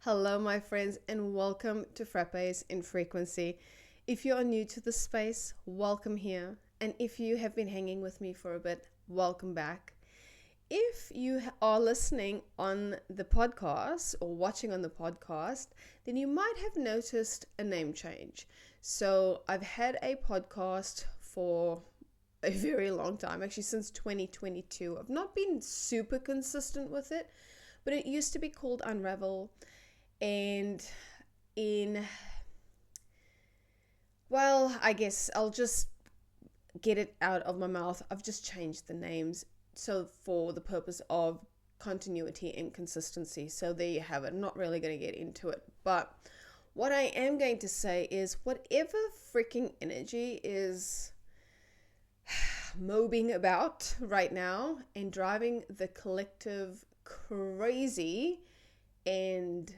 Hello, my friends, and welcome to Frappes in Frequency. If you are new to the space, welcome here. And if you have been hanging with me for a bit, welcome back. If you are listening on the podcast or watching on the podcast, then you might have noticed a name change. So I've had a podcast for a very long time, actually since 2022. I've not been super consistent with it, but it used to be called Unravel. And in, well, I guess I'll just get it out of my mouth. I've just changed the names. So, for the purpose of continuity and consistency. So, there you have it. I'm not really going to get into it. But what I am going to say is whatever freaking energy is mobing about right now and driving the collective crazy and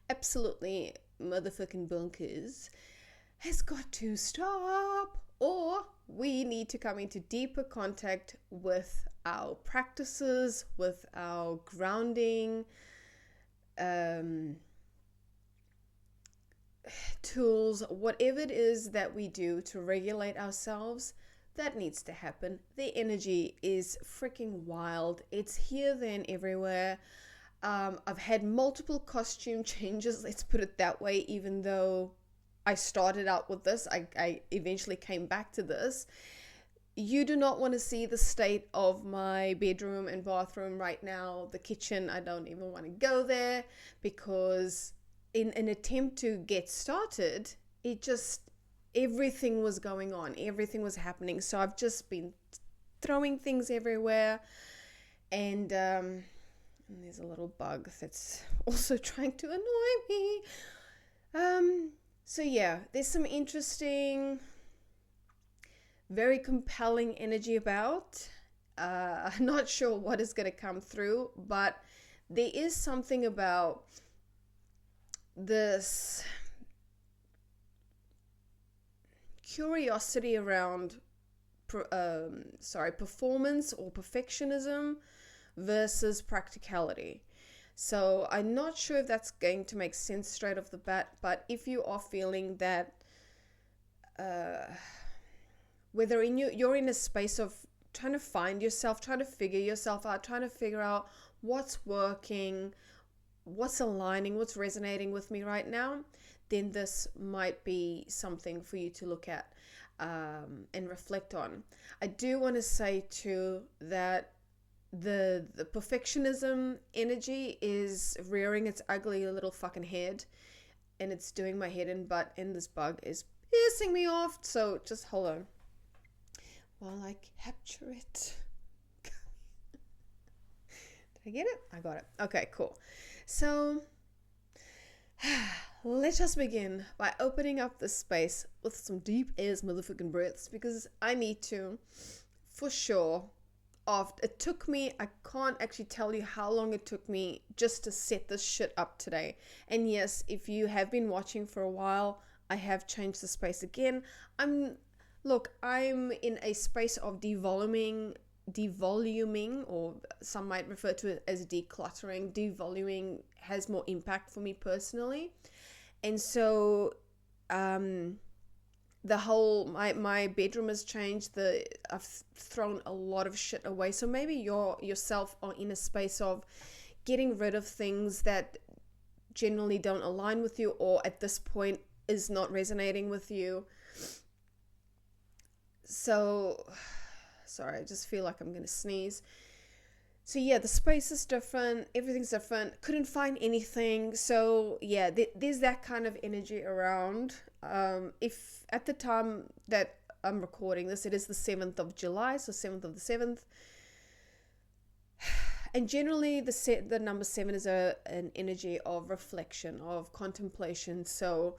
absolutely motherfucking bonkers has got to stop, or we need to come into deeper contact with our practices, with our grounding tools, whatever it is that we do to regulate ourselves. That needs to happen. The energy is freaking wild. It's here, there, and everywhere. I've had multiple costume changes, let's put it that way, even though I started out with this. I eventually came back to this. You do not want to see the state of my bedroom and bathroom right now. The kitchen, I don't even want to go there because in an attempt to get started, everything was going on, everything was happening. So I've just been throwing things everywhere, and there's a little bug that's also trying to annoy me. So yeah, there's some interesting, very compelling energy about. I'm not sure what is going to come through, but there is something about this curiosity around performance or perfectionism versus practicality. So I'm not sure if that's going to make sense straight off the bat, but if you are feeling that whether you're in a space of trying to find yourself, trying to figure yourself out, trying to figure out what's working, what's aligning, what's resonating with me right now, then this might be something for you to look at and reflect on. I do want to say too that the perfectionism energy is rearing its ugly little fucking head, and it's doing my head in butt, and this bug is pissing me off. So just hold on while I capture it. Did I get it? I got it. Okay, cool. So let us begin by opening up the space with some deep ass motherfucking breaths, because I need to, for sure. It took me, I can't actually tell you how long it took me just to set this shit up today. And yes, if you have been watching for a while, I have changed the space again. I'm in a space of devoluming, or some might refer to it as decluttering. Devoluming has more impact for me personally. And so the whole my bedroom has changed. I've thrown a lot of shit away. So maybe yourself are in a space of getting rid of things that generally don't align with you, or at this point is not resonating with you. So sorry, I just feel like I'm gonna sneeze. So yeah, the space is different, everything's different, couldn't find anything. So yeah, there's that kind of energy around. If at the time that I'm recording this, it is the 7th of July, so 7th of the 7th. And generally the number 7 is an energy of reflection, of contemplation. So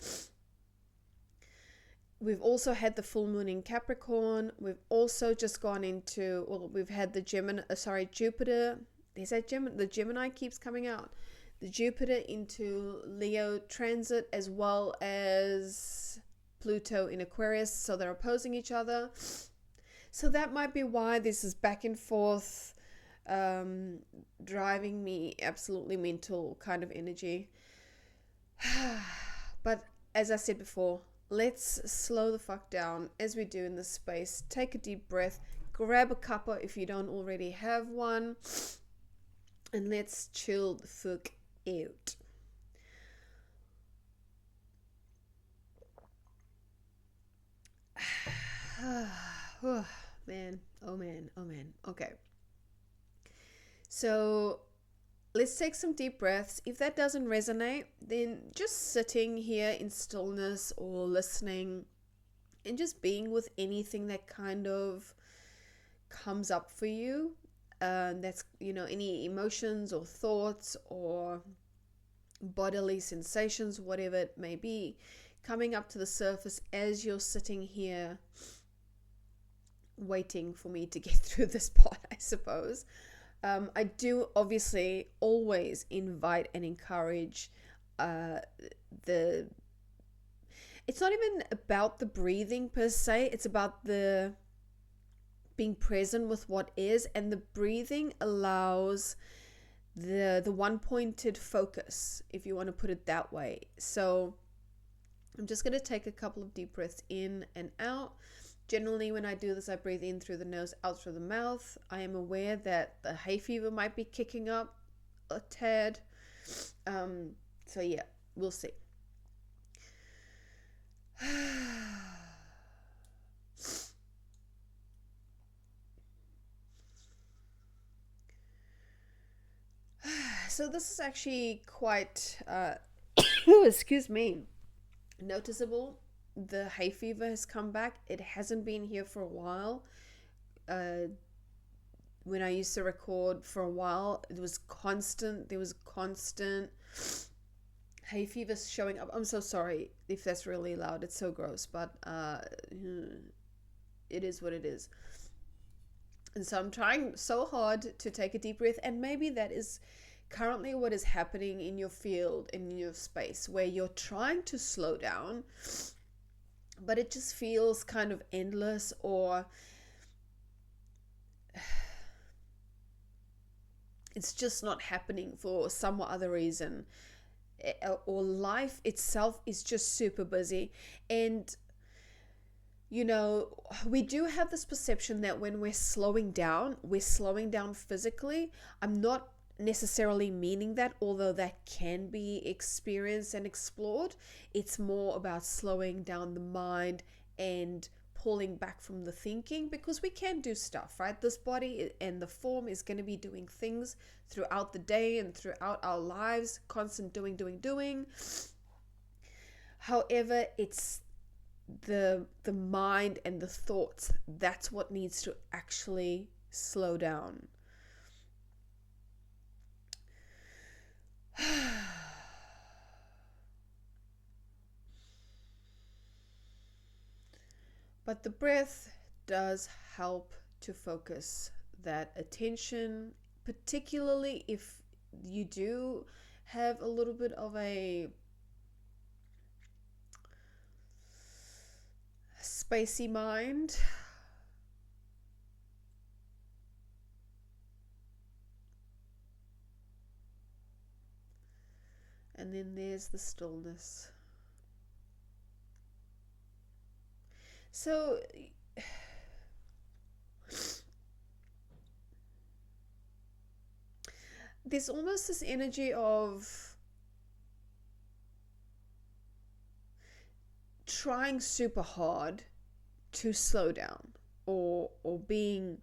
we've also had the full moon in Capricorn. We've also just gone into, we've had the Jupiter. There's that the Gemini keeps coming out. The Jupiter into Leo transit, as well as Pluto in Aquarius. So they're opposing each other. So that might be why this is back and forth um, driving me absolutely mental kind of energy. But as I said before, let's slow the fuck down as we do in this space. Take a deep breath, grab a cuppa if you don't already have one, and let's chill the fuck out. Oh, man, oh man, oh man. Okay. So let's take some deep breaths. If that doesn't resonate, then just sitting here in stillness or listening and just being with anything that kind of comes up for you. That's, any emotions or thoughts or bodily sensations, whatever it may be, coming up to the surface as you're sitting here waiting for me to get through this part, I suppose. I do obviously always invite and encourage the it's not even about the breathing per se, it's about the being present with what is, and the breathing allows the one pointed focus, if you want to put it that way. So I'm just going to take a couple of deep breaths in and out. Generally, when I do this, I breathe in through the nose, out through the mouth. I am aware that the hay fever might be kicking up a tad. So yeah, we'll see. So this is actually quite, excuse me, noticeable. The hay fever has come back. It hasn't been here for a while. When I used to record for a while, it was constant. There was constant hay fever showing up. I'm so sorry if that's really loud. It's so gross, but it is what it is. And so I'm trying so hard to take a deep breath, and maybe that is currently what is happening in your field, in your space, where you're trying to slow down, but it just feels kind of endless, or it's just not happening for some other reason, or life itself is just super busy. And we do have this perception that when we're slowing down physically. I'm not necessarily meaning that, although that can be experienced and explored. It's more about slowing down the mind and pulling back from the thinking, because we can do stuff, right? This body and the form is going to be doing things throughout the day and throughout our lives, constant doing. However, it's the mind and the thoughts, that's what needs to actually slow down. But the breath does help to focus that attention, particularly if you do have a little bit of a spacey mind. And then there's the stillness. So there's almost this energy of trying super hard to slow down, or being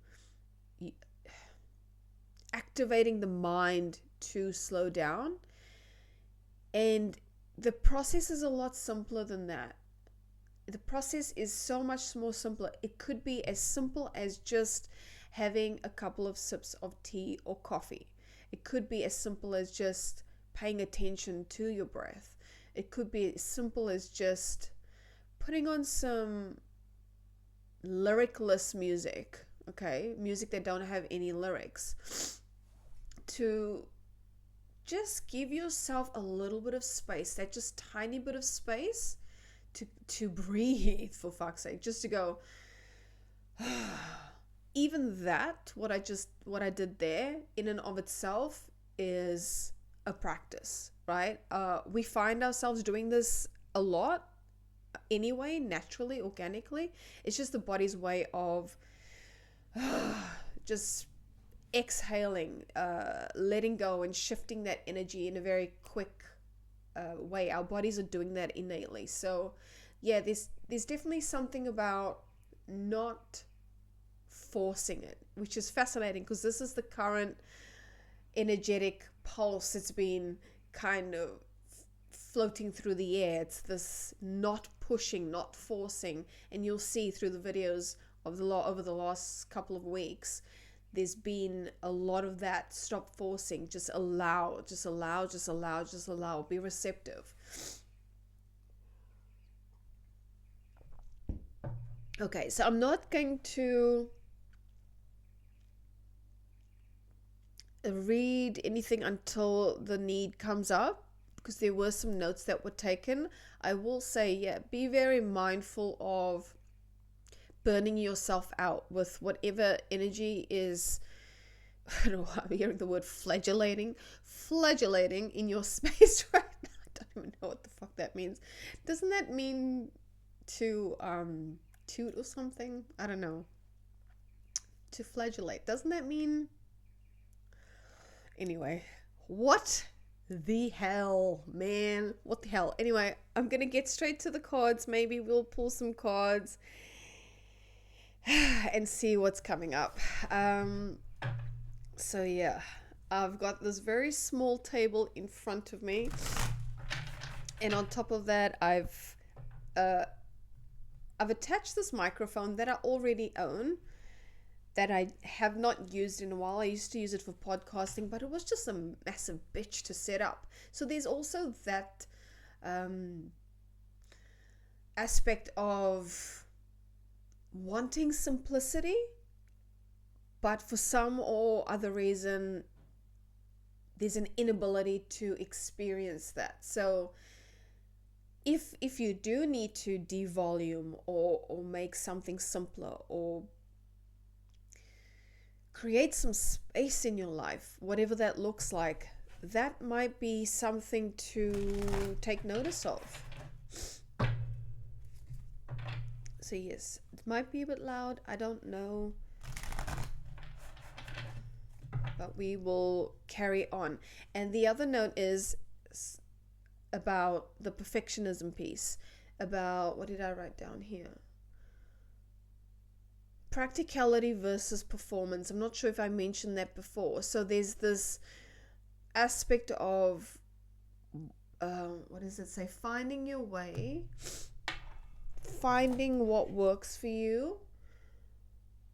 activating the mind to slow down. And the process is a lot simpler than that. The process is so much more simpler. It could be as simple as just having a couple of sips of tea or coffee. It could be as simple as just paying attention to your breath. It could be as simple as just putting on some lyricless music, okay? Music that don't have any lyrics, to just give yourself a little bit of space, that just tiny bit of space to breathe, for fuck's sake, just to go even that, what I did there in and of itself is a practice, right? We find ourselves doing this a lot anyway, naturally, organically. It's just the body's way of just exhaling, letting go and shifting that energy in a very quick way. Our bodies are doing that innately. So yeah, there's definitely something about not forcing it, which is fascinating because this is the current energetic pulse. It's been kind of floating through the air. It's this not pushing, not forcing, and you'll see through the videos of the over the last couple of weeks, there's been a lot of that. Stop forcing, just allow, just allow, just allow, just allow, be receptive. Okay, so I'm not going to read anything until the need comes up because there were some notes that were taken. I will say, yeah, be very mindful of burning yourself out with whatever energy is, I don't know, I'm hearing the word flagellating in your space right now. I don't even know what the fuck that means. Doesn't that mean to toot or something? I don't know. To flagellate. Doesn't that mean... Anyway, what the hell, man? What the hell? Anyway, I'm gonna get straight to the cards. Maybe we'll pull some cards and see what's coming up. So yeah, I've got this very small table in front of me, and on top of that, I've attached this microphone that I already own, that I have not used in a while. I used to use it for podcasting, but it was just a massive bitch to set up. So there's also that aspect of wanting simplicity, but for some or other reason, there's an inability to experience that. So if you do need to devolume or make something simpler or create some space in your life, whatever that looks like, that might be something to take notice of. So yes, it might be a bit loud, I don't know, but we will carry on. And the other note is about the perfectionism piece, about, what did I write down here? Practicality versus performance. I'm not sure if I mentioned that before. So there's this aspect of what does it say? Finding your way, finding what works for you,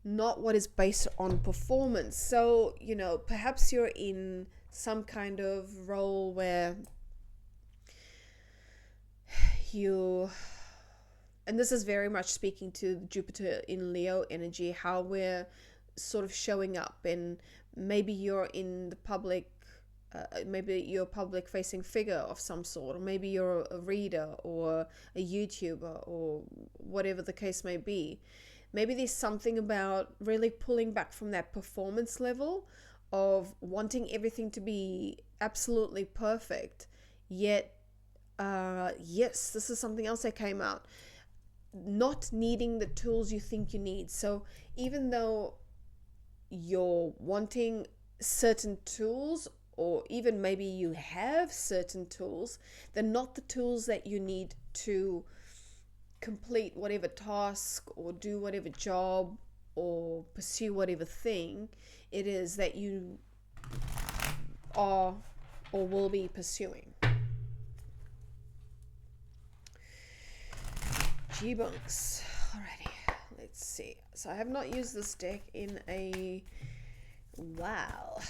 not what is based on performance. So, you know, perhaps you're in some kind of role where you... And this is very much speaking to Jupiter in Leo energy, how we're sort of showing up, and maybe you're in the public, maybe you're a public facing figure of some sort, or maybe you're a reader or a YouTuber or whatever the case may be. Maybe there's something about really pulling back from that performance level of wanting everything to be absolutely perfect. Yet, yes, this is something else that came out. Not needing the tools you think you need. So even though you're wanting certain tools, or even maybe you have certain tools, they're not the tools that you need to complete whatever task or do whatever job or pursue whatever thing it is that you are or will be pursuing. G-bunks. Alrighty, let's see. So I have not used this deck in a while,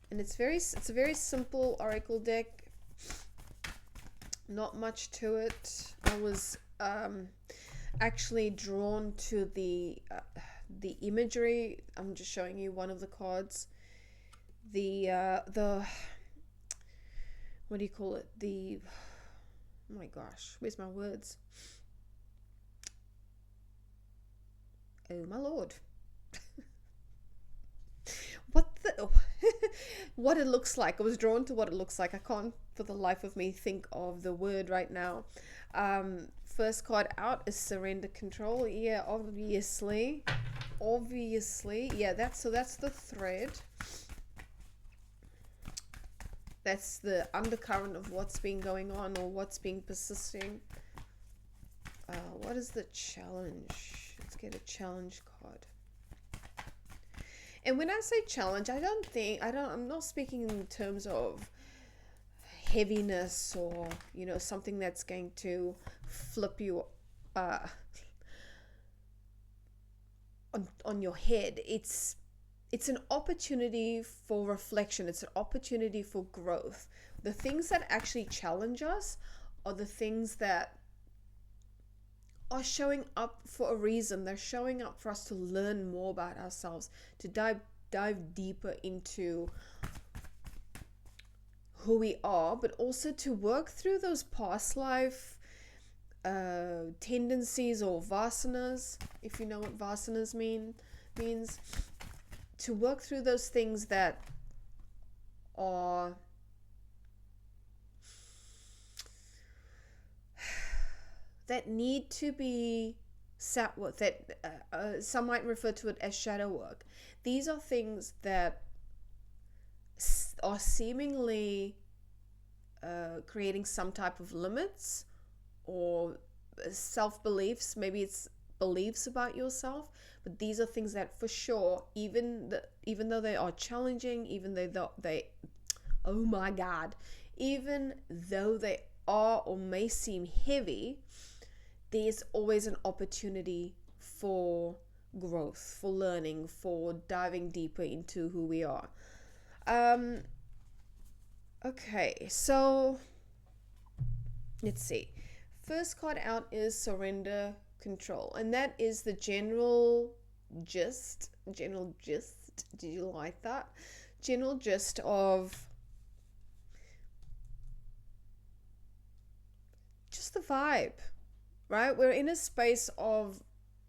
and it's a very simple oracle deck. Not much to it. I was actually drawn to the imagery. I'm just showing you one of the cards. The what do you call it? The, oh my gosh, where's my words? Oh my lord. what the what it looks like. I was drawn to what it looks like. I can't for the life of me think of the word right now. First card out is surrender control. Yeah, obviously. Yeah, that's the thread. That's the undercurrent of what's been going on or what's been persisting. What is the challenge? Let's get a challenge card. And when I say challenge, I'm not speaking in terms of heaviness or, something that's going to flip you on your head. It's an opportunity for reflection. It's an opportunity for growth. The things that actually challenge us are the things that are showing up for a reason. They're showing up for us to learn more about ourselves, to dive deeper into who we are, but also to work through those past life tendencies or vasanas, if you know what vasanas means, to work through those things that are that need to be sat with, that some might refer to it as shadow work. These are things that are seemingly creating some type of limits or self-beliefs. Maybe it's beliefs about yourself, but these are things that for sure, even though they are challenging, even though they oh my god, even though they are or may seem heavy, there's always an opportunity for growth, for learning, for diving deeper into who we are. Okay, so let's see. First card out is surrender control, and that is the general gist. Did you like that? General gist of just the vibe, right? We're in a space of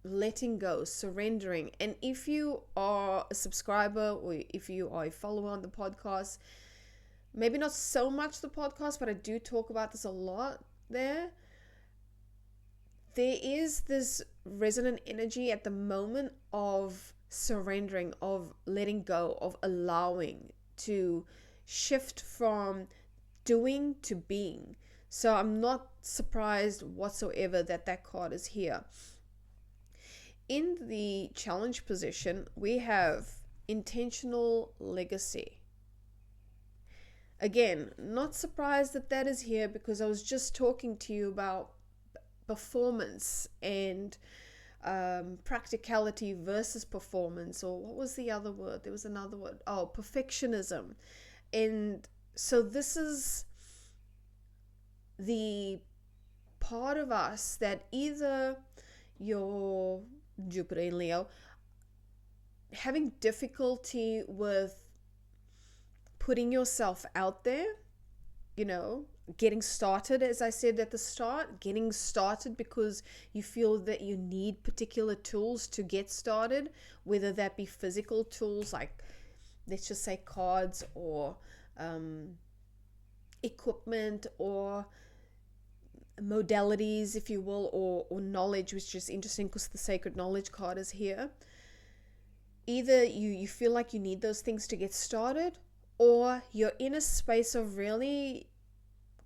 letting go, surrendering. And if you are a subscriber or if you are a follower on the podcast, maybe not so much the podcast, but I do talk about this a lot there. There is this resonant energy at the moment of surrendering, of letting go, of allowing to shift from doing to being. So I'm not surprised whatsoever that card is here. In the challenge position, we have intentional legacy. Again, not surprised that is here because I was just talking to you about performance and practicality versus performance, or what was the other word? There was another word. Oh, perfectionism. And so this is the part of us that either your Jupiter in Leo having difficulty with putting yourself out there, getting started, as I said at the start, getting started because you feel that you need particular tools to get started, whether that be physical tools like, let's just say, cards or equipment or modalities, if you will, or knowledge, which is interesting because the sacred knowledge card is here. Either you feel like you need those things to get started, or you're in a space of really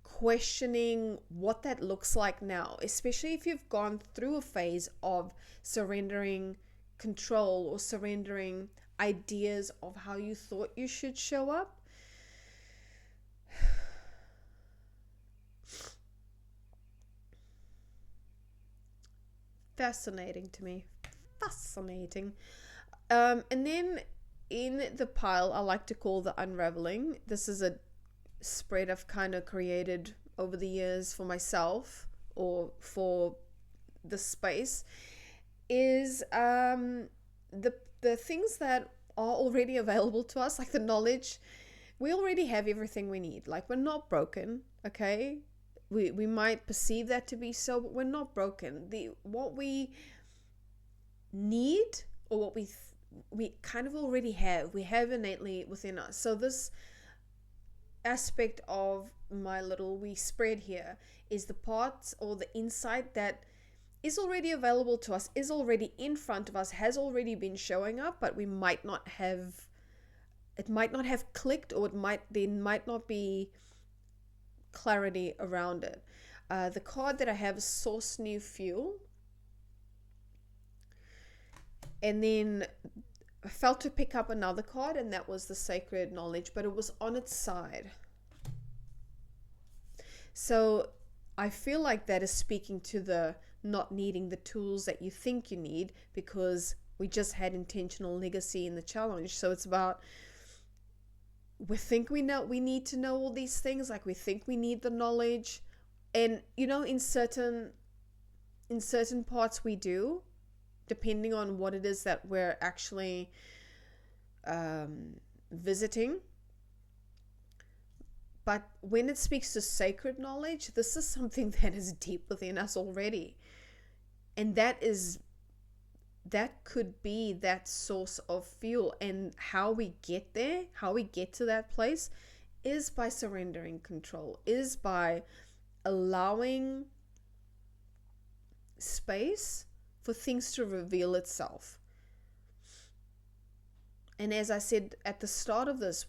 questioning what that looks like now, especially if you've gone through a phase of surrendering control or surrendering ideas of how you thought you should show up. Fascinating to me. Fascinating. And then in the pile I like to call the unraveling. This is a spread I've kind of created over the years for myself or for the space, is the things that are already available to us, like the knowledge. We already have everything we need. Like, we're not broken, okay? We might perceive that to be so, but we're not broken. What we need, or what we we kind of already have. We have innately within us. So this aspect of my little wee spread here is the parts or the insight that is already available to us, is already in front of us, has already been showing up, but we might not have, it might not have clicked, or there might not be clarity around it. The card that I have is Source New Fuel. And then I felt to pick up another card, and that was the Sacred Knowledge, but it was on its side. So I feel like that is speaking to the not needing the tools that you think you need, because we just had intentional legacy in the challenge. So it's about, we think we need to know all these things, like we think we need the knowledge, and in certain parts we do, depending on what it is that we're actually visiting. But when it speaks to sacred knowledge, this is something that is deep within us already. And that could be that source of fuel. And how we get there, how we get to that place, is by surrendering control, is by allowing space for things to reveal itself. And as I said at the start of this,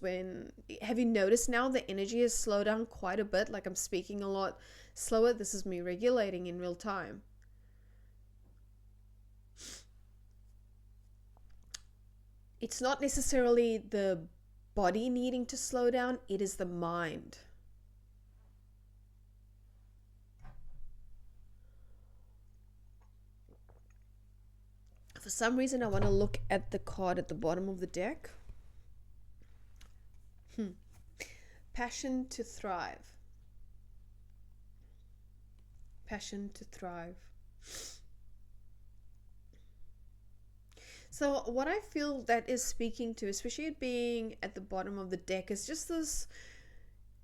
have you noticed now the energy has slowed down quite a bit? Like I'm speaking a lot slower. This is me regulating in real time. It's not necessarily the body needing to slow down, it is the mind. For some reason, I want to look at the card at the bottom of the deck. Passion to thrive. Passion to thrive. So what I feel that is speaking to, especially it being at the bottom of the deck, is just this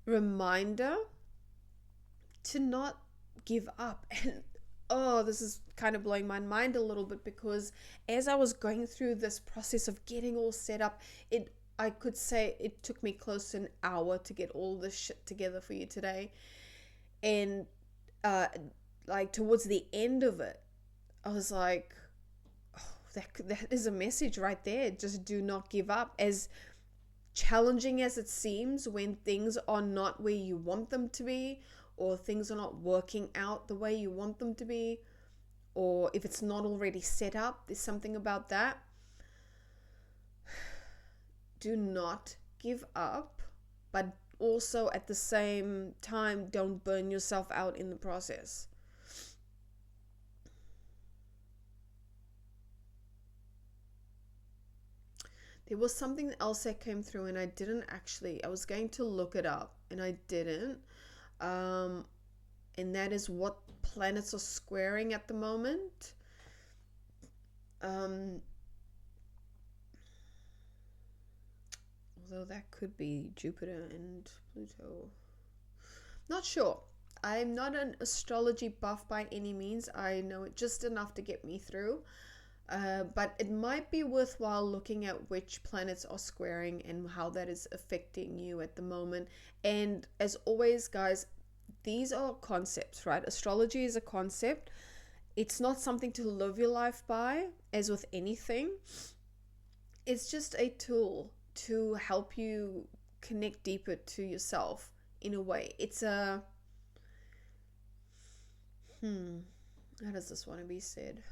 reminder to not give up. And this is kind of blowing my mind a little bit, because as I was going through this process of getting all set up, I could say it took me close to an hour to get all this shit together for you today. And like towards the end of it, I was like, that is a message right there. Just do not give up. As challenging as it seems when things are not where you want them to be, or things are not working out the way you want them to be, or if it's not already set up, there's something about that. Do not give up, but also at the same time, don't burn yourself out in the process. There was something else that came through, and I was going to look it up and I didn't. And that is what planets are squaring at the moment. Although that could be Jupiter and Pluto. Not sure. I'm not an astrology buff by any means. I know it just enough to get me through. But it might be worthwhile looking at which planets are squaring and how that is affecting you at the moment. And as always, guys, these are concepts, right? Astrology is a concept. It's not something to live your life by, as with anything. It's just a tool to help you connect deeper to yourself in a way. It's a... How does this want to be said?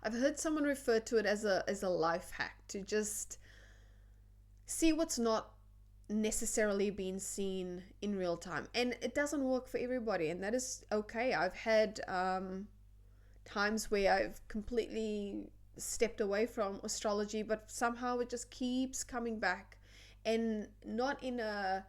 I've heard someone refer to it as a life hack, to just see what's not necessarily being seen in real time. And it doesn't work for everybody, and that is okay. I've had times where I've completely stepped away from astrology, but somehow it just keeps coming back. And not in a,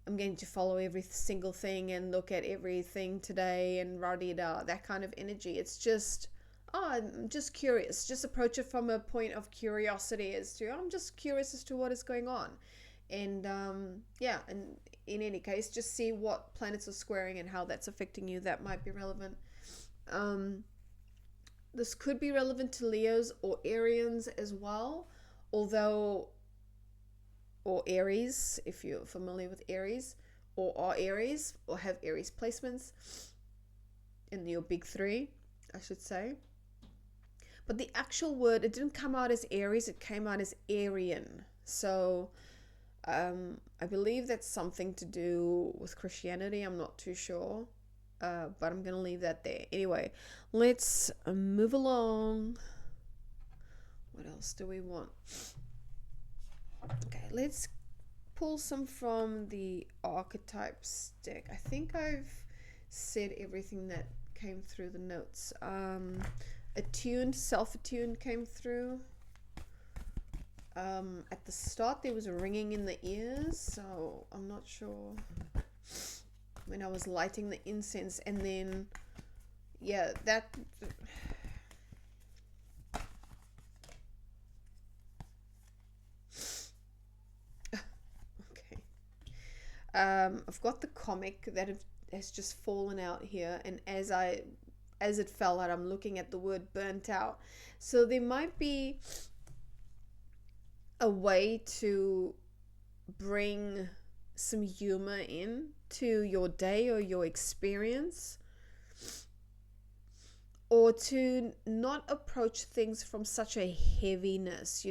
I'm going to follow every single thing and look at everything today and rah-dee-da, that kind of energy. It's just... I'm just curious. Just approach it from a point of curiosity I'm just curious as to what is going on. And and in any case, just see what planets are squaring and how that's affecting you. That might be relevant. this could be relevant to Leos or Arians as well, although, or Aries, if you're familiar with Aries, or are Aries, or have Aries placements in your big three, I should say. But the actual word, it didn't come out as Aries, it came out as Aryan. So I believe that's something to do with Christianity. I'm not too sure, but I'm going to leave that there. Anyway, let's move along. What else do we want? Okay, let's pull some from the archetypes deck. I think I've said everything that came through the notes. Attuned, self-attuned came through. At the start there was a ringing in the ears, so I'm not sure when I was lighting the incense, and then that okay. I've got the comic that has just fallen out here, and as it fell out, I'm looking at the word burnt out. So there might be a way to bring some humor in to your day or your experience, or to not approach things from such a heaviness,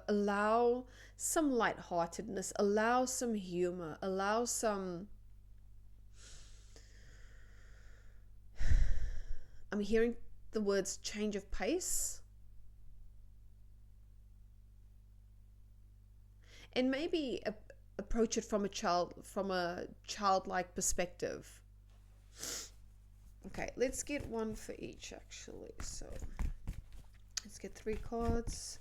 allow some lightheartedness, allow some humor, allow some, I'm hearing the words change of pace. And maybe approach it from a childlike perspective. Okay, let's get one for each actually. So let's get 3 cards.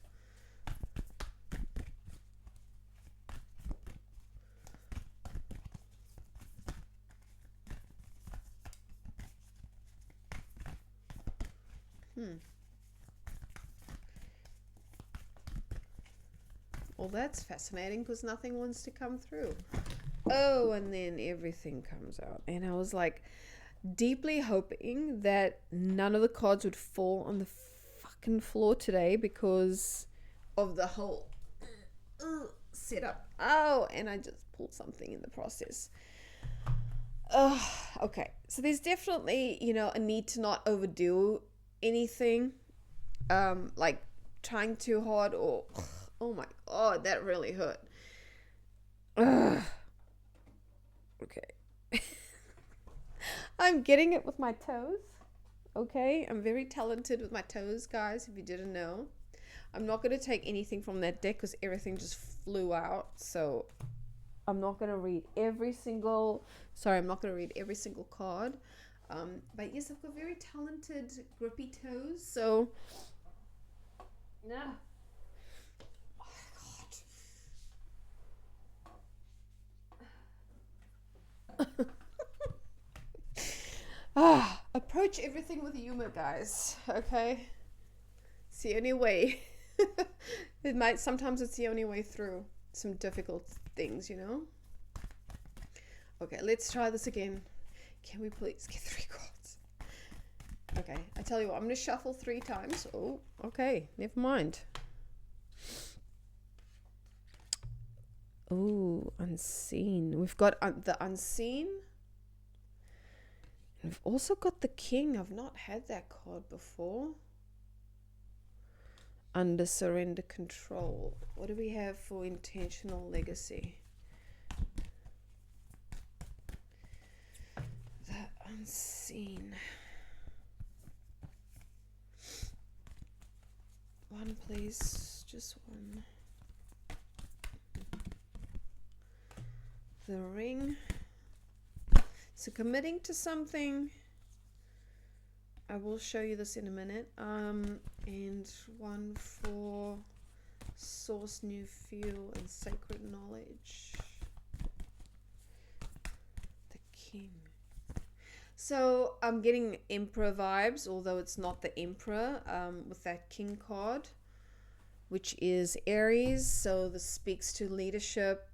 Well, that's fascinating because nothing wants to come through. Oh, and then everything comes out. And I was like deeply hoping that none of the cards would fall on the fucking floor today because of the whole setup. Oh, and I just pulled something in the process. Okay. So there's definitely, a need to not overdo anything. Like trying too hard or... Oh my god, that really hurt. Ugh. Okay. I'm getting it with my toes. Okay, I'm very talented with my toes, guys, if you didn't know. I'm not going to take anything from that deck because everything just flew out. So I'm not going to read every single card. But yes, I've got very talented grippy toes. So, yeah. Approach everything with humor, guys. Okay, it's the only way. Sometimes it's the only way through some difficult things, Okay, let's try this again. Can we please get 3 cards? Okay, I tell you what, I'm gonna shuffle 3 times. Oh, okay, never mind. Oh, unseen. We've got the unseen. We've also got the king. I've not had that card before. Under surrender control. What do we have for intentional legacy? The unseen. One, please. Just one. The ring. So committing to something. I will show you this in a minute. And one for source new fuel and sacred knowledge. The king. So I'm getting emperor vibes, although it's not the emperor, with that king card, which is Aries. So this speaks to leadership.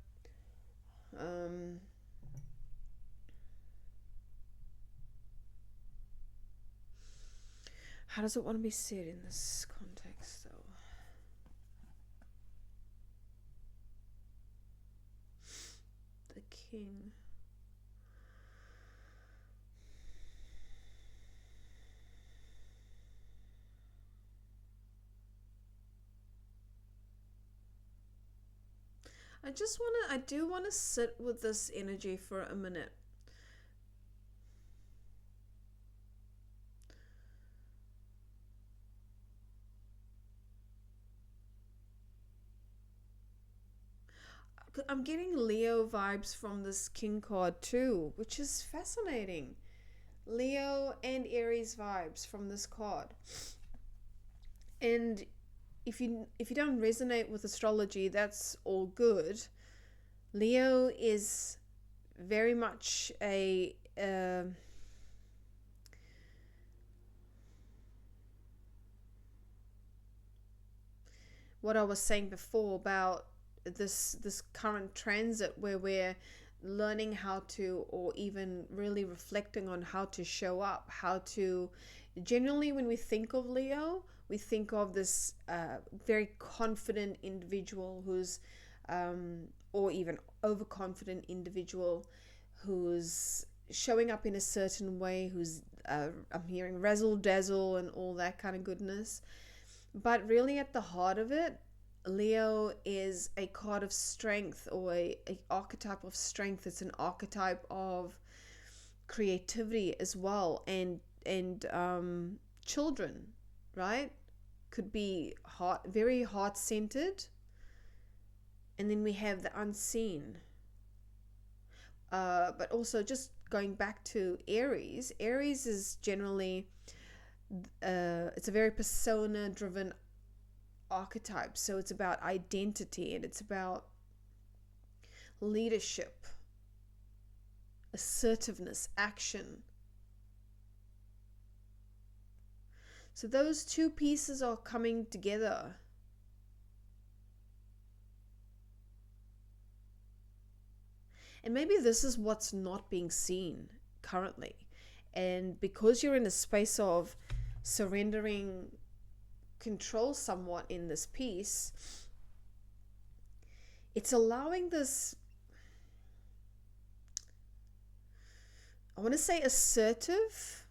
How does it want to be said in this context, though? The king. I do want to sit with this energy for a minute. I'm getting Leo vibes from this king card too, which is fascinating. Leo and Aries vibes from this card. And if you don't resonate with astrology, that's all good. Leo is very much a what I was saying before about this current transit where we're learning how to, or even really reflecting on how to show up, how to generally, when we think of Leo, we think of this very confident individual who's or even overconfident individual who's showing up in a certain way, who's I'm hearing razzle dazzle and all that kind of goodness. But really, at the heart of it, Leo is a card of strength, or a archetype of strength. It's an archetype of creativity as well, and children, right? Could be very heart centered, and then we have the unseen. But also, just going back to Aries, Aries is generally it's a very persona driven archetype. So it's about identity, and it's about leadership, assertiveness, action. So those two pieces are coming together. And maybe this is what's not being seen currently. And because you're in a space of surrendering control somewhat in this piece, it's allowing this, I want to say, assertive.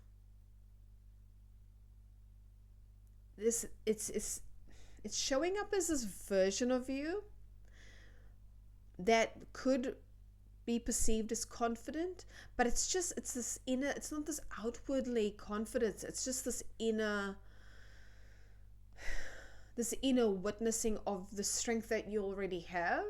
It's showing up as this version of you that could be perceived as confident, but it's this inner, it's not this outwardly confidence, it's just this inner witnessing of the strength that you already have.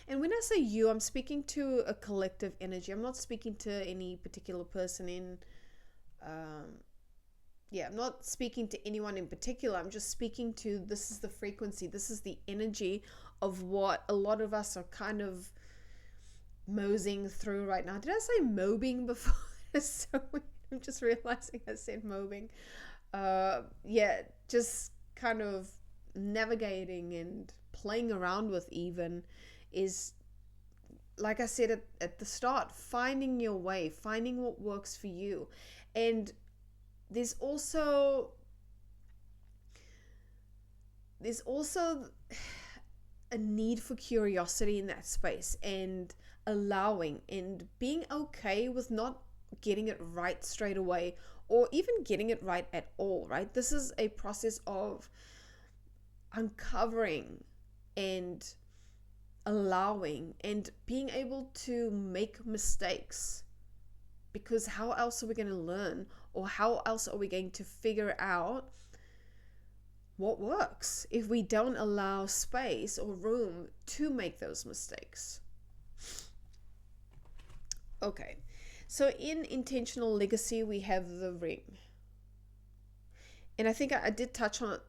And when I say you, I'm speaking to a collective energy. I'm not speaking to any particular person in I'm not speaking to anyone in particular. I'm just speaking to, this is the frequency, this is the energy of what a lot of us are kind of moseying through right now. Did I say mobing before? So I'm just realizing I said mobing. Just kind of navigating and playing around with, even, is, like I said at the start, finding your way, finding what works for you. And there's also a need for curiosity in that space, and allowing and being okay with not getting it right straight away, or even getting it right at all, right? This is a process of uncovering and allowing and being able to make mistakes, because how else are we going to learn, or how else are we going to figure out what works if we don't allow space or room to make those mistakes? Okay, so in intentional legacy, we have the ring. And I think I did touch on it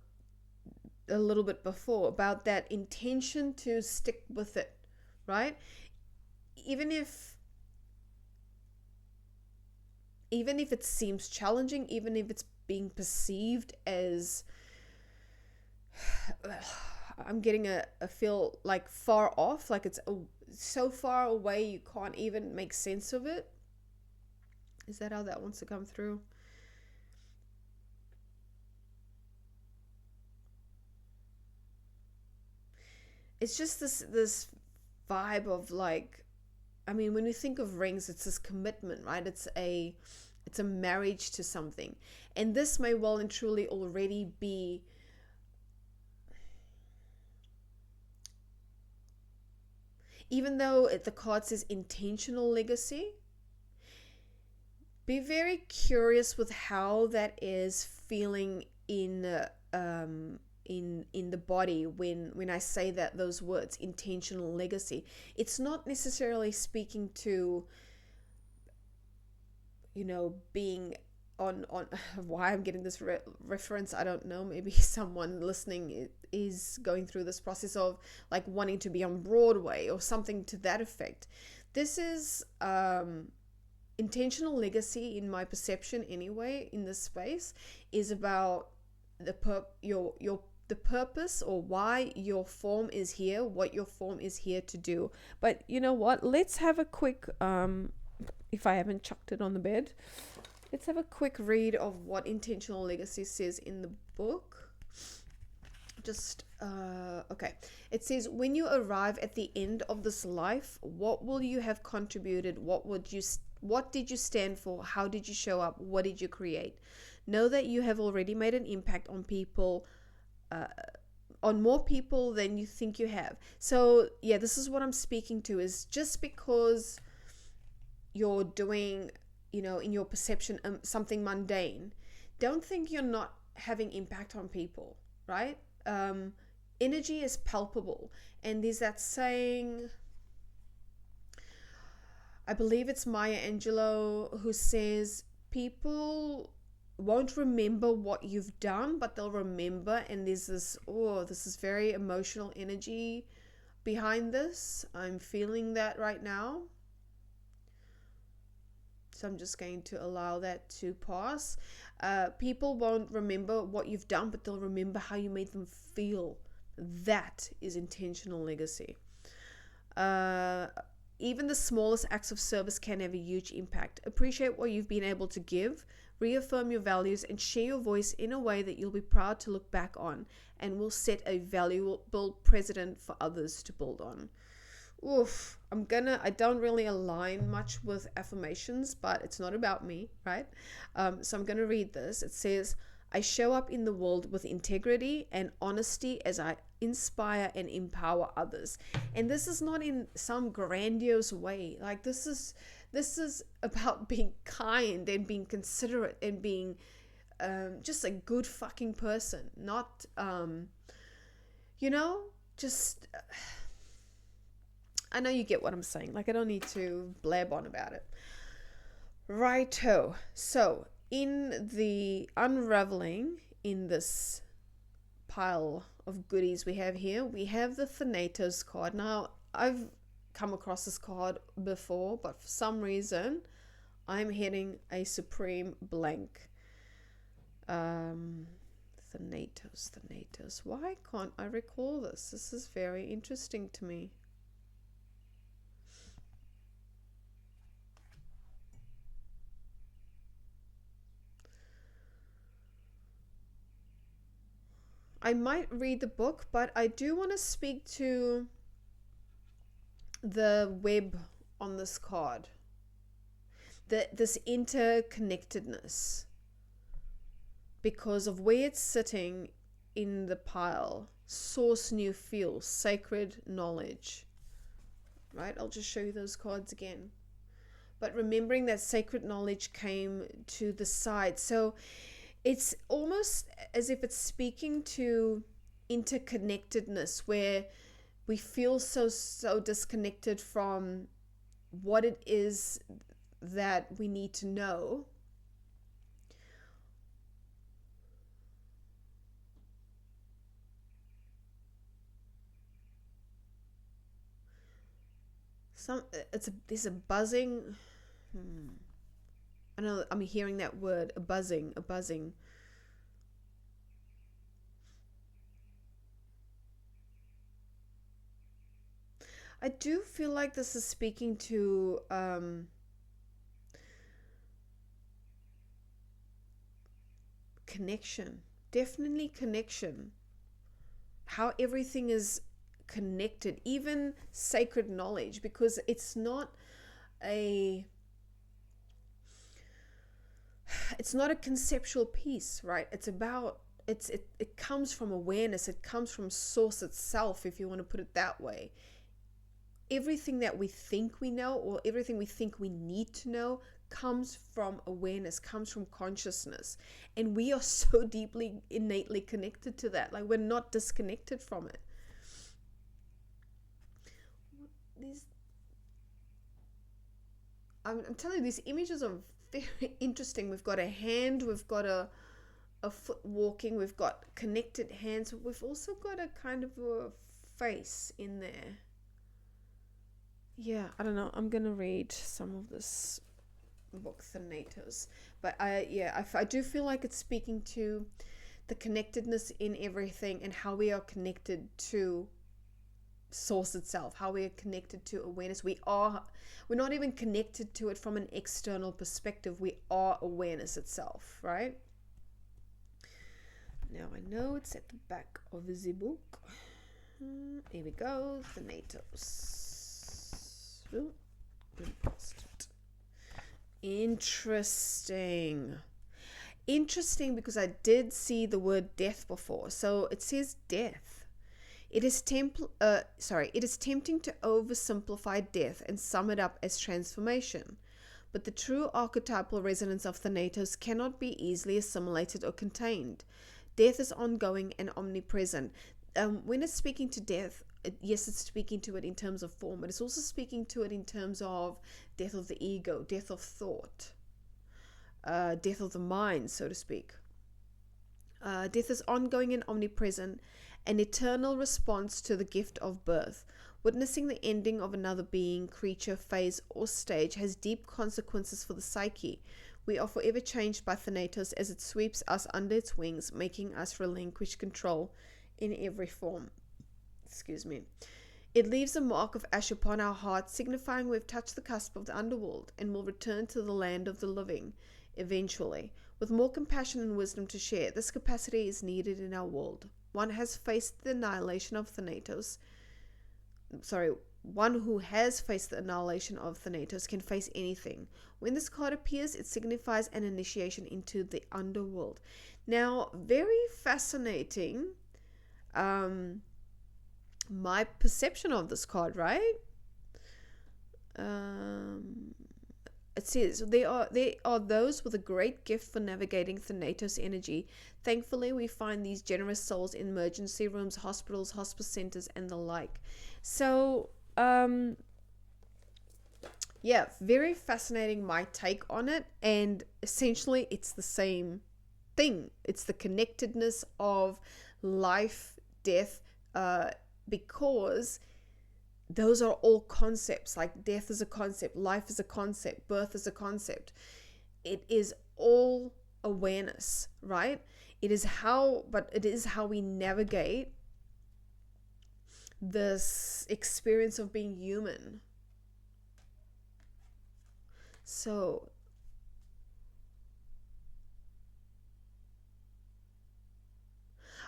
a little bit before, about that intention to stick with it, right? Even if it seems challenging, even if it's being perceived as, I'm getting a feel like far off, like it's so far away you can't even make sense of it. Is that how that wants to come through? It's just this vibe of like, I mean, when you think of rings, it's this commitment, right? It's a marriage to something. And this may well and truly already be, even though the card says intentional legacy, be very curious with how that is feeling in the body when I say that, those words, intentional legacy. It's not necessarily speaking to, being on why I'm getting this reference. I don't know, maybe someone listening is going through this process of like wanting to be on Broadway or something to that effect. This is intentional legacy, in my perception anyway, in this space, is about the purpose, or why your form is here, what your form is here to do. But you know what, let's have a quick if I haven't chucked it on the bed, let's have a quick read of what intentional legacy says in the book. Just okay. It says, when you arrive at the end of this life, what will you have contributed? What did you stand for? How did you show up? What did you create? Know that you have already made an impact on people, on more people than you think you have. So yeah, this is what I'm speaking to, is just because you're doing, in your perception, something mundane, don't think you're not having impact on people, right? Energy is palpable. And there's that saying, I believe it's Maya Angelou, who says people won't remember what you've done, but they'll remember. And there's this is very emotional energy behind this. I'm feeling that right now. So I'm just going to allow that to pass. People won't remember what you've done, but they'll remember how you made them feel. That is intentional legacy. Even the smallest acts of service can have a huge impact. Appreciate what you've been able to give, reaffirm your values, and share your voice in a way that you'll be proud to look back on, and will set a valuable precedent for others to build on. Oof, I don't really align much with affirmations, but it's not about me, right? So I'm gonna read this. It says, I show up in the world with integrity and honesty as I inspire and empower others. And this is not in some grandiose way. Like, this is about being kind and being considerate and being just a good fucking person. Not, just. I know you get what I'm saying. Like, I don't need to blab on about it. Righto. So, in the unraveling, in this pile of goodies we have here, we have the Thanatos card. Now, I've come across this card before, but for some reason, I'm hitting a supreme blank. Thanatos. Why can't I recall this? This is very interesting to me. I might read the book, but I do want to speak to the web on this card. This interconnectedness. Because of where it's sitting in the pile. Source new feel, sacred knowledge. Right? I'll just show you those cards again. But remembering that sacred knowledge came to the side. So it's almost as if it's speaking to interconnectedness, where we feel so disconnected from what it is that we need to know. There's a buzzing. I know I'm hearing that word, a buzzing. I do feel like this is speaking to connection. Definitely connection. How everything is connected, even sacred knowledge, because it's not a conceptual piece, right? It comes from awareness. It comes from source itself, if you want to put it that way. Everything that we think we know, or everything we think we need to know, comes from awareness, comes from consciousness. And we are so deeply, innately connected to that. Like, we're not disconnected from it. I'm telling you, these images are very interesting. We've got a hand, we've got a foot walking, we've got connected hands, we've also got a kind of a face in there. Yeah, I don't know. I'm gonna read some of this book, Thanatos, but I do feel like it's speaking to the connectedness in everything and how we are connected to source itself, how we are connected to awareness. We're not even connected to it from an external perspective. We are awareness itself, right? Now I know it's at the back of the book. Here we go, Thanatos. Interesting because I did see the word death before. So it says death. It is tempting to oversimplify death and sum it up as transformation. But the true archetypal resonance of Thanatos cannot be easily assimilated or contained. Death is ongoing and omnipresent. When it's speaking to death, yes, it's speaking to it in terms of form, but it's also speaking to it in terms of death of the ego, death of thought, death of the mind, so to speak. Death is ongoing and omnipresent, an eternal response to the gift of birth. Witnessing the ending of another being, creature, phase, or stage has deep consequences for the psyche. We are forever changed by Thanatos as it sweeps us under its wings, making us relinquish control in every form. Excuse me. It leaves a mark of ash upon our hearts, signifying we've touched the cusp of the underworld and will return to the land of the living eventually. With more compassion and wisdom to share, this capacity is needed in our world. One who has faced the annihilation of Thanatos can face anything. When this card appears, it signifies an initiation into the underworld. Now, very fascinating. My perception of this card, right? It says they are those with a great gift for navigating Thanatos energy. Thankfully, we find these generous souls in emergency rooms, hospitals, hospice centers, and the like. So, very fascinating, my take on it. And essentially, it's the same thing. It's the connectedness of life, death, because those are all concepts. Like, death is a concept, life is a concept, birth is a concept. It is all awareness, right? It is how we navigate this experience of being human. So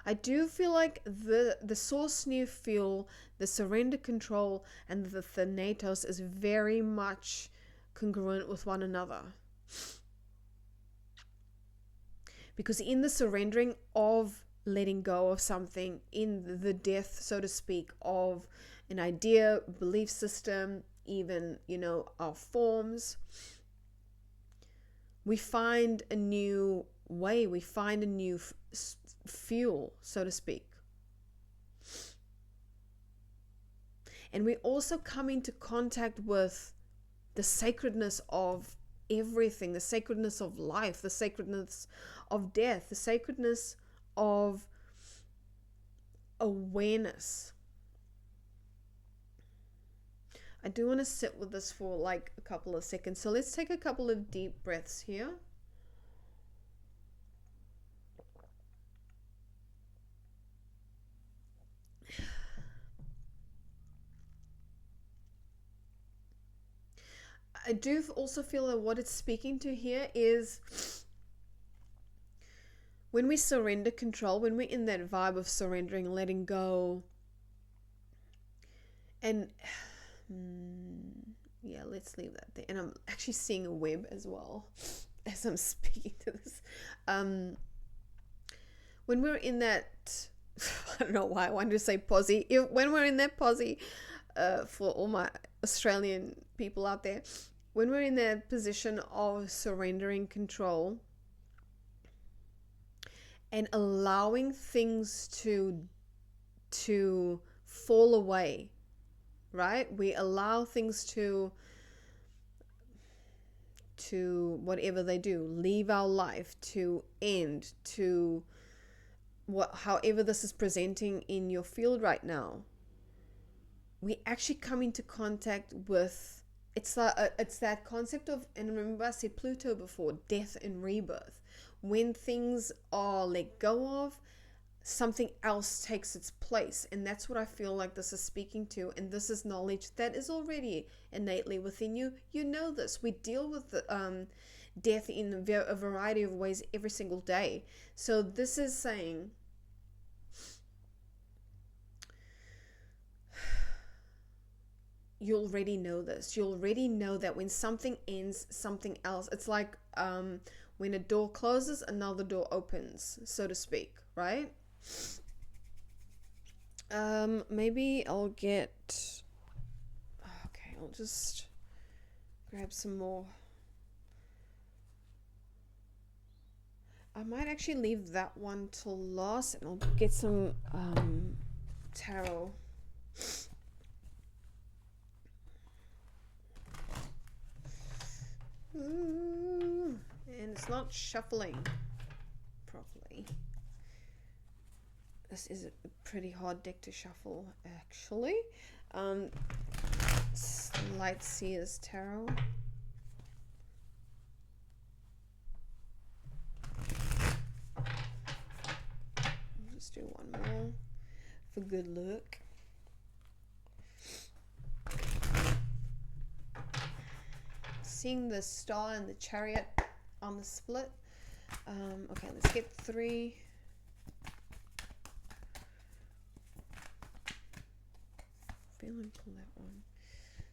I do feel like the source new fuel, the surrender control, and the Thanatos is very much congruent with one another. Because in the surrendering of letting go of something, in the death, so to speak, of an idea, belief system, even, our forms, we find a new way, we find a new fuel, so to speak. And we also come into contact with the sacredness of everything, the sacredness of life, the sacredness of death, the sacredness of awareness. I do want to sit with this for like a couple of seconds. So let's take a couple of deep breaths here. I do also feel that what it's speaking to here is when we surrender control, when we're in that vibe of surrendering, letting go, and yeah, let's leave that there. And I'm actually seeing a web as well as I'm speaking to this. When we're in that, I don't know why I wanted to say posy. When we're in that posy, for all my Australian people out there, when we're in that position of surrendering control and allowing things to fall away, right? We allow things to whatever they do, leave our life, to end, to however this is presenting in your field right now. We actually come into contact with, it's that concept of, and remember I said Pluto before, death and rebirth. When things are let go of, something else takes its place, and that's what I feel like this is speaking to. And this is knowledge that is already innately within you. You know this. We deal with the, death in a variety of ways every single day. So this is saying, you already know this. You already know that when something ends, something else. It's like when a door closes, another door opens, so to speak, right? Maybe I'll get, okay, I'll just grab some more. I might actually leave that one till last, and I'll get some tarot. Ooh, and it's not shuffling properly. This is a pretty hard deck to shuffle, actually. Light Seers Tarot. I'll just do one more for good luck. Seeing the Star and the Chariot on the split. Okay, let's get 3. Feeling pull that one.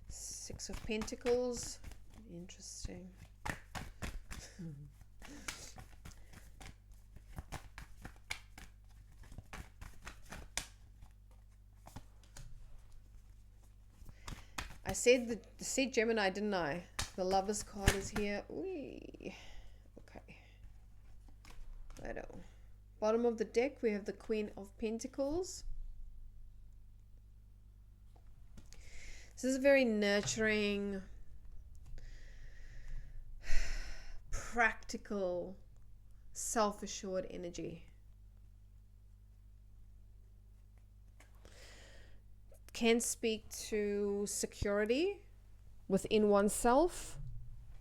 6 of Pentacles. Interesting. I said Gemini, didn't I? The Lovers card is here. Ooh. Okay. Righto. Bottom of the deck, we have the Queen of Pentacles. This is a very nurturing, practical, self-assured energy. Can speak to security within oneself,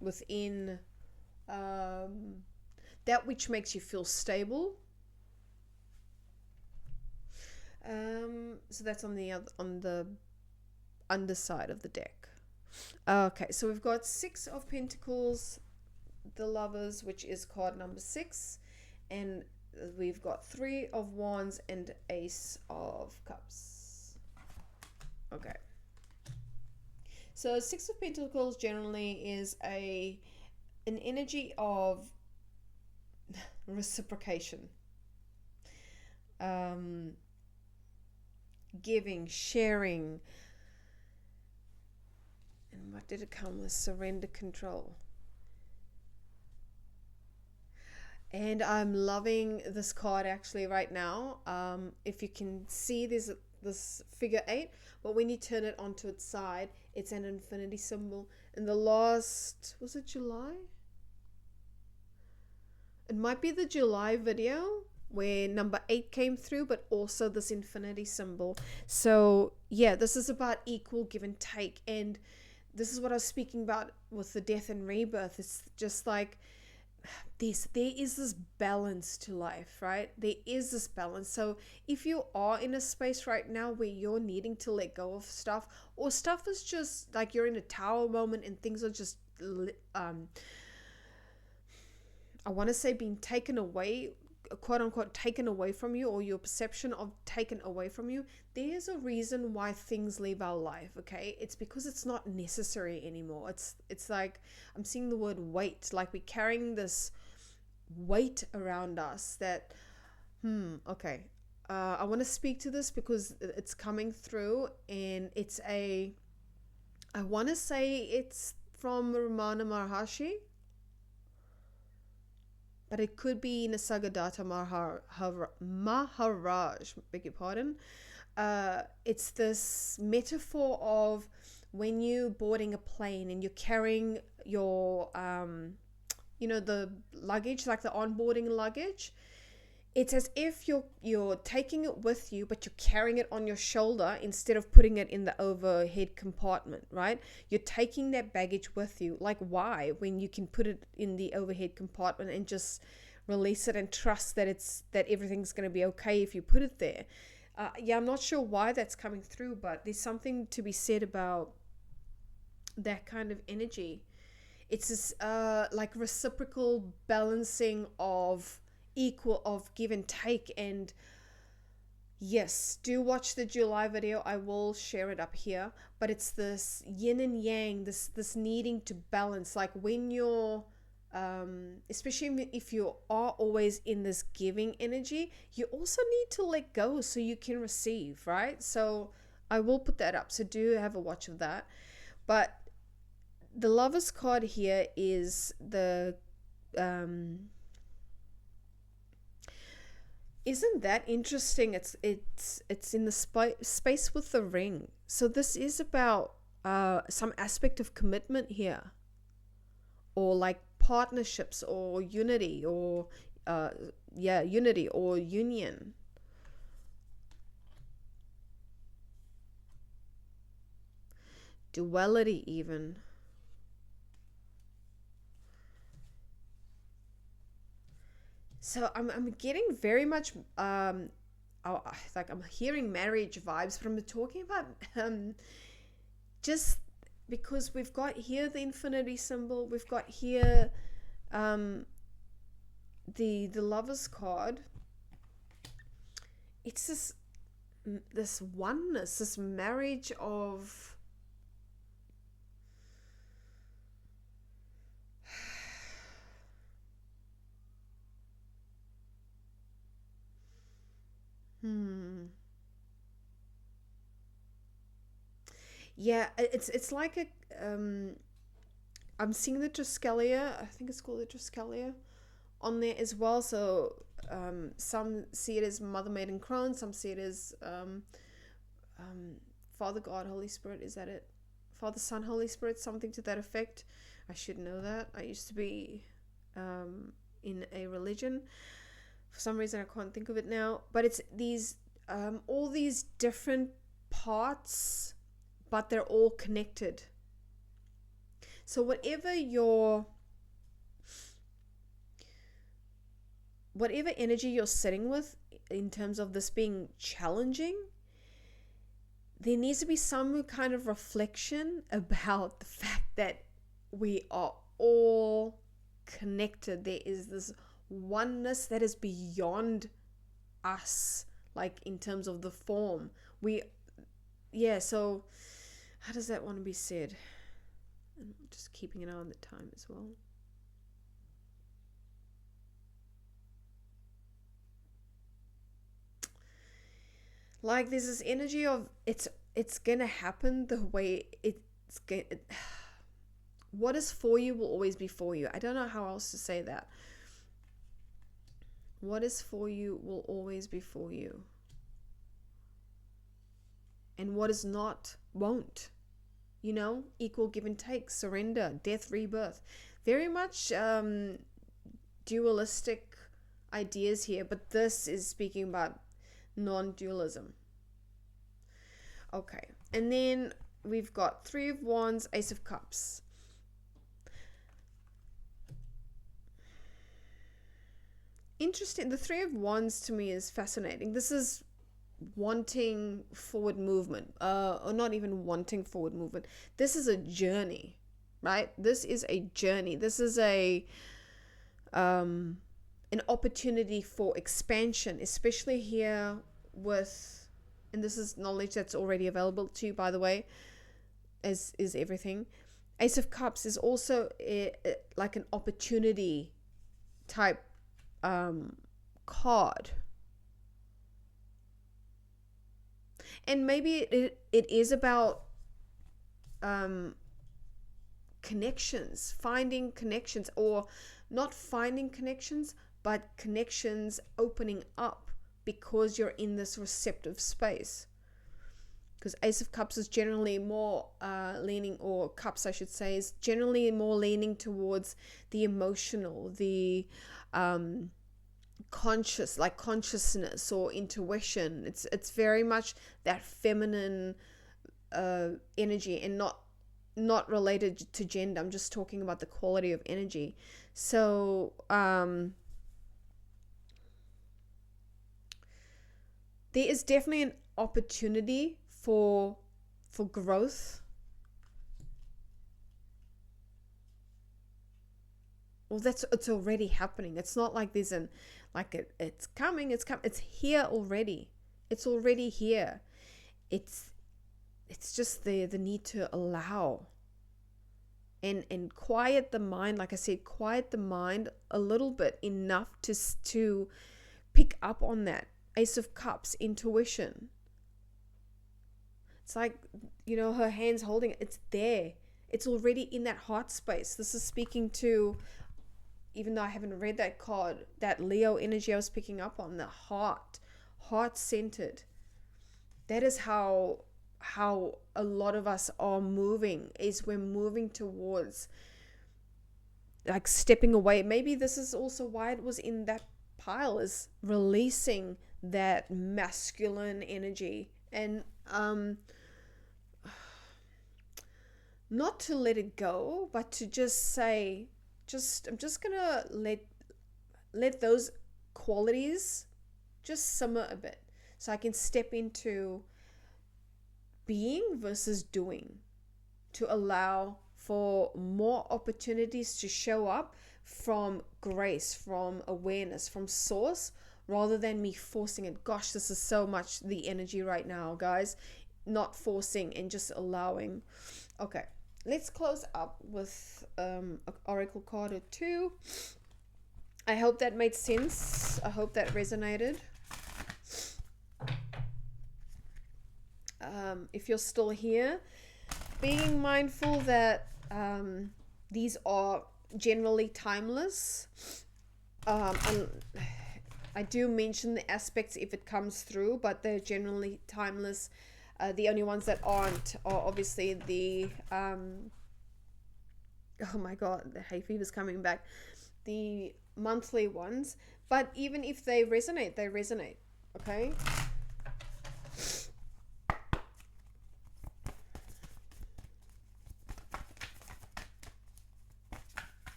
within that which makes you feel stable. So that's on the underside of the deck. Okay, so we've got 6 of Pentacles, the Lovers, which is card number 6, and we've got 3 of Wands and Ace of Cups. Okay. So 6 of Pentacles generally is an energy of reciprocation, giving, sharing. And what did it come with? Surrender, control. And I'm loving this card actually right now. If you can see, there's this figure 8, but when you turn it onto its side, it's an infinity symbol. In the last, was it July? It might be the July video where number 8 came through, but also this infinity symbol. So yeah, this is about equal give and take. And this is what I was speaking about with the death and rebirth. It's just like there is this balance to life, right? There is this balance. So if you are in a space right now where you're needing to let go of stuff, or stuff is just like you're in a tower moment and things are just I want to say being taken away, quote unquote taken away from you, or your perception of taken away from you, there's a reason why things leave our life. Okay, it's because it's not necessary anymore. It's like, I'm seeing the word weight, like we're carrying this weight around us that okay, I want to speak to this because it's coming through, and I want to say it's from Ramana Maharshi, but it could be Nisargadatta Maharaj, beg your pardon. It's this metaphor of when you're boarding a plane and you're carrying your, the luggage, like the onboarding luggage. It's as if you're taking it with you, but you're carrying it on your shoulder instead of putting it in the overhead compartment, right? You're taking that baggage with you. Like, why? When you can put it in the overhead compartment and just release it and trust that everything's going to be okay if you put it there. I'm not sure why that's coming through, but there's something to be said about that kind of energy. It's this like reciprocal balancing of give and take. And yes, do watch the July video. I will share it up here, but it's this yin and yang, this needing to balance. Like when you're especially if you are always in this giving energy, you also need to let go so you can receive, right? So I will put that up, so do have a watch of that. But the Lover's card here is the isn't that interesting? It's in the space with the ring. So this is about some aspect of commitment here, or like partnerships, or unity, or unity or union. Duality even. So I'm getting very much like I'm hearing marriage vibes, but I'm talking about just because we've got here the infinity symbol, we've got here the Lover's card. It's this oneness, this marriage of yeah, it's like a I'm seeing the Triskalia. I think it's called the Triskalia on there as well. So some see it as Mother Maiden Crone, some see it as Father God Holy Spirit. Is that it? Father Son Holy Spirit, something to that effect. I should know that. I used to be in a religion. For some reason I can't think of it now, but it's these all these different parts, but they're all connected. So whatever energy you're sitting with in terms of this being challenging, there needs to be some kind of reflection about the fact that we are all connected. There is this oneness that is beyond us, like in terms of the form. So how does that want to be said? And just keeping an eye on the time as well. Like there's this energy of it's gonna happen the way what is for you will always be for you. I don't know how else to say that. What is for you will always be for you. And what is not, won't. Equal give and take, surrender, death, rebirth. Very much dualistic ideas here, but this is speaking about non-dualism. Okay, and then we've got Three of Wands, Ace of Cups. Interesting. The Three of Wands to me is fascinating. This is wanting forward movement, or not even wanting forward movement. This is a journey, right? This is a journey. This is an opportunity for expansion, especially here with, and this is knowledge that's already available to you, by the way, as is everything. Ace of Cups is also like an opportunity type card. And maybe it is about connections, finding connections, or not finding connections, but connections opening up because you're in this receptive space. Because Ace of Cups is generally more leaning, or Cups I should say, is generally more leaning towards the emotional, the consciousness or intuition. It's very much that feminine energy, and not related to gender. I'm just talking about the quality of energy. So there is definitely an opportunity for growth. Well, it's already happening. It's not like there's it's coming. It's here already. It's already here. It's just the need to allow and quiet the mind. Like I said, quiet the mind a little bit, enough to pick up on that Ace of Cups intuition. It's like, her hands holding it. It's there. It's already in that heart space. This is speaking to, even though I haven't read that card, that Leo energy I was picking up on, the heart-centered. That is how a lot of us are moving, is we're moving towards like stepping away. Maybe this is also why it was in that pile, is releasing that masculine energy, and not to let it go, but to just say, I'm just gonna let those qualities just simmer a bit, so I can step into being versus doing, to allow for more opportunities to show up from grace, from awareness, from source, rather than me forcing it. Gosh, this is so much the energy right now, guys. Not forcing and just allowing. Okay, let's close up with an oracle card or two. I hope that made sense. I hope that resonated. If you're still here, being mindful that these are generally timeless. I do mention the aspects if it comes through, but they're generally timeless. The only ones that aren't are obviously the oh my god, the hay fever's coming back, the monthly ones. But even if they resonate, okay?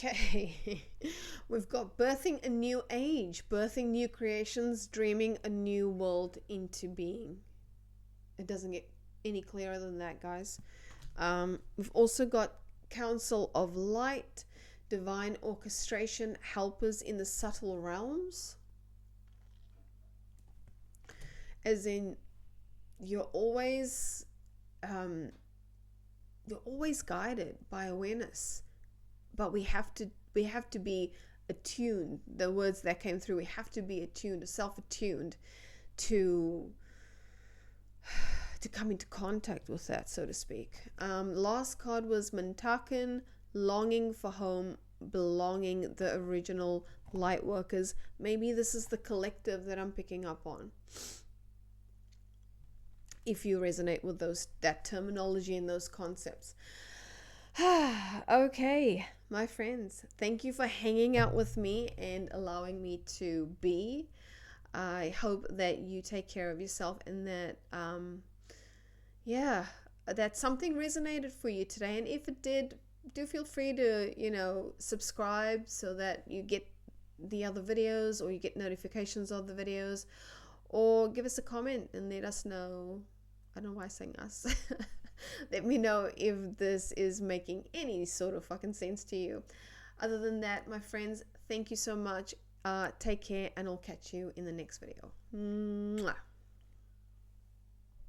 Okay, we've got birthing a new age, birthing new creations, dreaming a new world into being. It doesn't get any clearer than that, guys. We've also got council of light, divine orchestration, helpers in the subtle realms. As in, you're always guided by awareness. But we have to be attuned. The words that came through, we have to be attuned, self-attuned to come into contact with that, so to speak. Last card was Mantakan, longing for home, belonging, the original light workers. Maybe this is the collective that I'm picking up on. If you resonate with that terminology and those concepts. Okay, my friends, thank you for hanging out with me and allowing me to be. I hope that you take care of yourself, and that that something resonated for you today. And if it did, do feel free to subscribe so that you get the other videos, or you get notifications of the videos, or give us a comment and let us know. I don't know why I'm saying us. Let me know if this is making any sort of fucking sense to you. Other than that, my friends, thank you so much. Take care, and I'll catch you in the next video. Mwah.